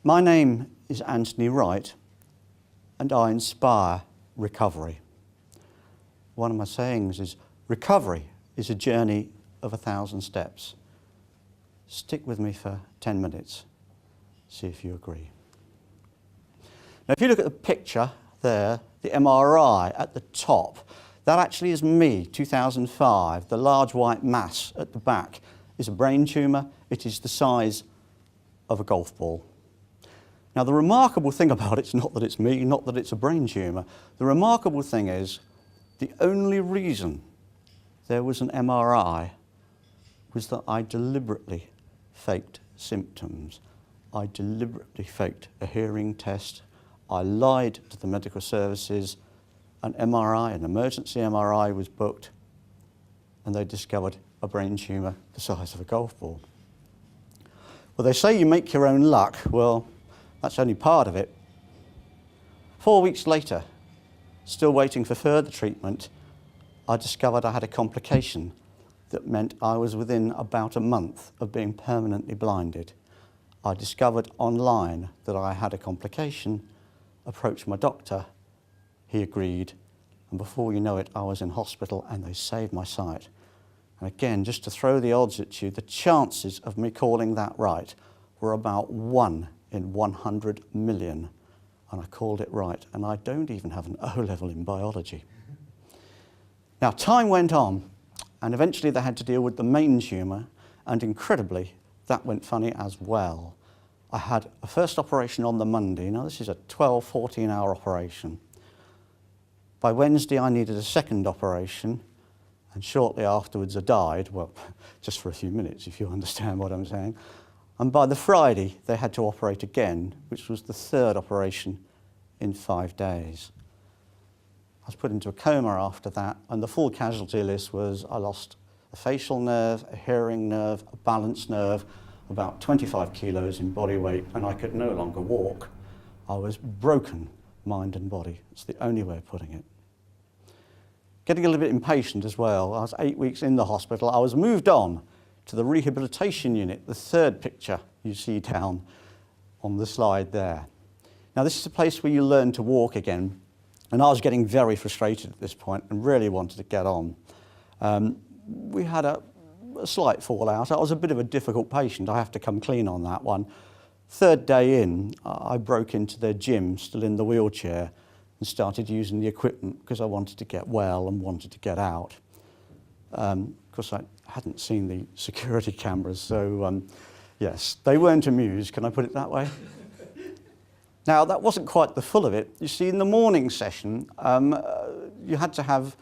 My name is Anthony Wright, and I inspire recovery. One of my sayings is, recovery is a journey of 1,000 steps. Stick with me for 10 minutes, see if you agree. Now, if you look at the picture there, the MRI at the top, that actually is me, 2005. The large white mass at the back is a brain tumour. It is the size of a golf ball. Now, the remarkable thing about it is not that it's me, not that it's a brain tumour. The remarkable thing is the only reason there was an MRI was that I deliberately faked symptoms. I deliberately faked a hearing test. I lied to the medical services. An MRI, an emergency MRI was booked, and they discovered a brain tumour the size of a golf ball. Well, they say you make your own luck. Well, that's only part of it. 4 weeks later, still waiting for further treatment, I discovered I had a complication that meant I was within about a month of being permanently blinded. I discovered online that I had a complication, approached my doctor, he agreed, and before you know it, I was in hospital and they saved my sight. And again, just to throw the odds at you, the chances of me calling that right were about 1 in 100 million, and I called it right, and I don't even have an O-level in biology. Now, time went on, and eventually they had to deal with the main tumour, and incredibly, that went funny as well. I had a first operation on the Monday. Now, this is a 12, 14-hour operation. By Wednesday, I needed a second operation, and shortly afterwards I died, well, just for a few minutes, if you understand what I'm saying. And by the Friday, they had to operate again, which was the third operation in 5 days. I was put into a coma after that, and the full casualty list was I lost a facial nerve, a hearing nerve, a balance nerve, about 25 kilos in body weight, and I could no longer walk. I was broken, mind and body. It's the only way of putting it. Getting a little bit impatient as well. I was 8 weeks in the hospital. I was moved on to the rehabilitation unit, the third picture you see down on the slide there. Now, this is a place where you learn to walk again, and I was getting very frustrated at this point and really wanted to get on. We had a slight fallout. I was a bit of a difficult patient. I have to come clean on that one. Third day in, I broke into their gym, still in the wheelchair, and started using the equipment because I wanted to get well and wanted to get out. Of course, I hadn't seen the security cameras, so yes, they weren't amused, can I put it that way? Now, that wasn't quite the full of it. You see, in the morning session, you had to have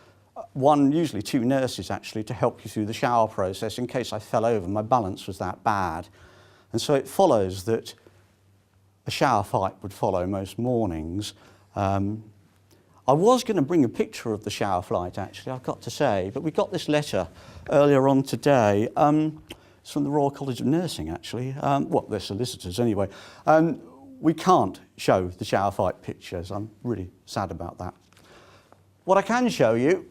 one, usually two nurses actually, to help you through the shower process in case I fell over. My balance was that bad. And so it follows that a shower fight would follow most mornings. I was going to bring a picture of the shower flight, actually, I've got to say, but we got this letter earlier on today. It's from the Royal College of Nursing, actually. Well, they're solicitors anyway. We can't show the shower fight pictures. I'm really sad about that. What I can show you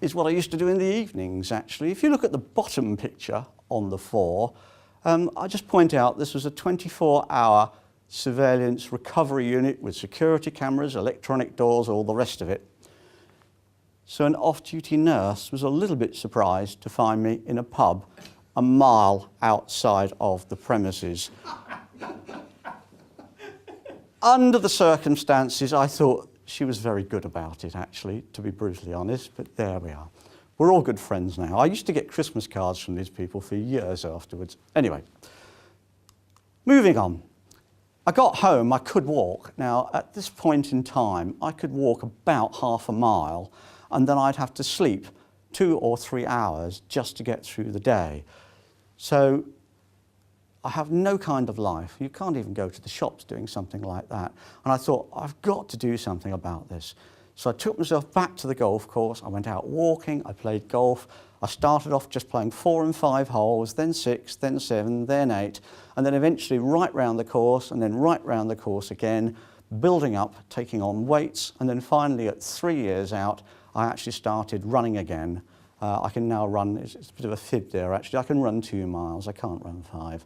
is what I used to do in the evenings, actually. If you look at the bottom picture on the 4, I just point out this was a 24-hour surveillance recovery unit with security cameras, electronic doors, all the rest of it. So an off-duty nurse was a little bit surprised to find me in a pub a mile outside of the premises. Under the circumstances, I thought she was very good about it, actually, to be brutally honest, but there we are. We're all good friends now. I used to get Christmas cards from these people for years afterwards. Anyway, moving on. I got home, I could walk. Now, at this point in time, I could walk about half a mile, and then I'd have to sleep 2 or 3 hours just to get through the day. So I have no kind of life. You can't even go to the shops doing something like that. And I thought, I've got to do something about this. So I took myself back to the golf course. I went out walking, I played golf. I started off just playing 4 and 5 holes, then 6, then 7, then 8, and then eventually right round the course, and then right round the course again, building up, taking on weights, and then finally at 3 years out, I actually started running again. I can now run, it's a bit of a fib there actually, I can run 2 miles, I can't run 5.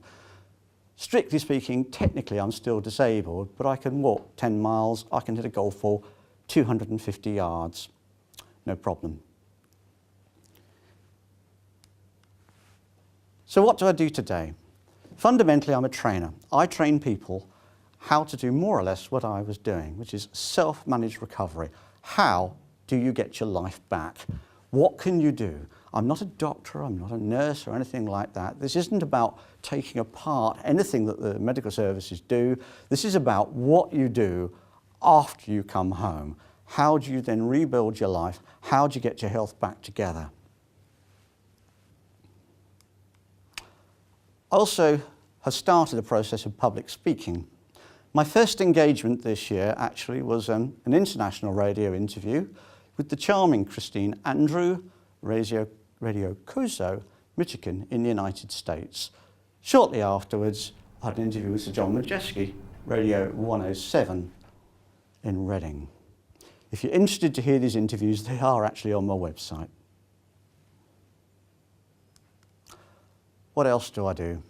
Strictly speaking, technically I'm still disabled, but I can walk 10 miles, I can hit a golf ball 250 yards, no problem. So what do I do today? Fundamentally, I'm a trainer. I train people how to do more or less what I was doing, which is self-managed recovery. How do you get your life back? What can you do? I'm not a doctor, I'm not a nurse or anything like that. This isn't about taking apart anything that the medical services do. This is about what you do after you come home. How do you then rebuild your life? How do you get your health back together? I also have started a process of public speaking. My first engagement this year actually was an international radio interview with the charming Christine Andrew, Radio Cuso, Michigan in the United States. Shortly afterwards, I had an interview with Sir John Majeski, Radio 107 in Reading. If you're interested to hear these interviews, they are actually on my website. What else do I do?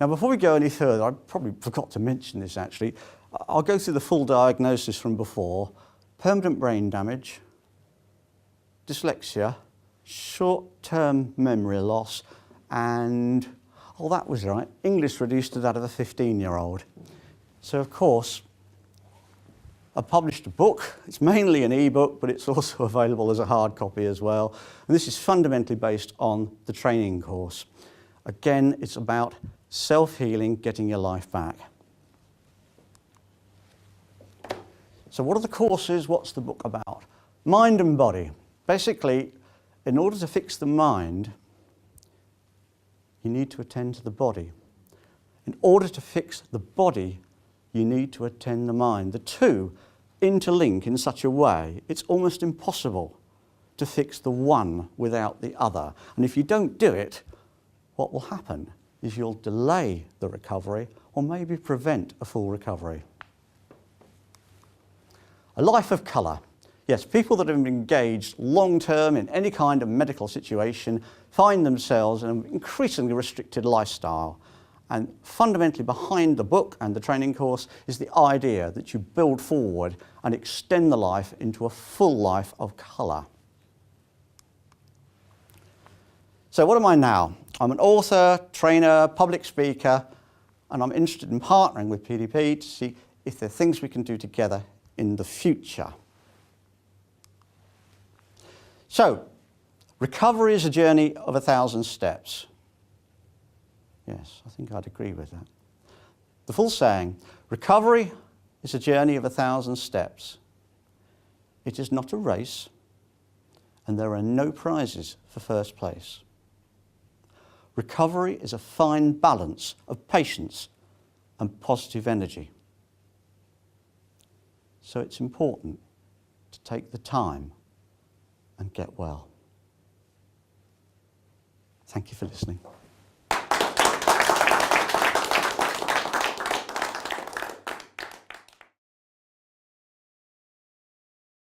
Now, before we go any further, I probably forgot to mention this actually. I'll go through the full diagnosis from before. Permanent brain damage, dyslexia, short-term memory loss, and, oh, that was right, English reduced to that of a 15-year-old. So, of course, I published a book. It's mainly an e-book, but it's also available as a hard copy as well. And this is fundamentally based on the training course. Again, it's about self-healing, getting your life back. So what are the courses? What's the book about? Mind and body. Basically, in order to fix the mind, you need to attend to the body. In order to fix the body, you need to attend the mind. The two interlink in such a way, it's almost impossible to fix the one without the other. And if you don't do it, what will happen is you'll delay the recovery or maybe prevent a full recovery. A life of colour. Yes, people that have been engaged long-term in any kind of medical situation find themselves in an increasingly restricted lifestyle. And fundamentally behind the book and the training course is the idea that you build forward and extend the life into a full life of colour. So what am I now? I'm an author, trainer, public speaker, and I'm interested in partnering with PDP to see if there are things we can do together in the future. So, recovery is a journey of 1,000 steps. Yes, I think I'd agree with that. The full saying, recovery is a journey of 1,000 steps. It is not a race, and there are no prizes for first place. Recovery is a fine balance of patience and positive energy. So it's important to take the time and get well. Thank you for listening.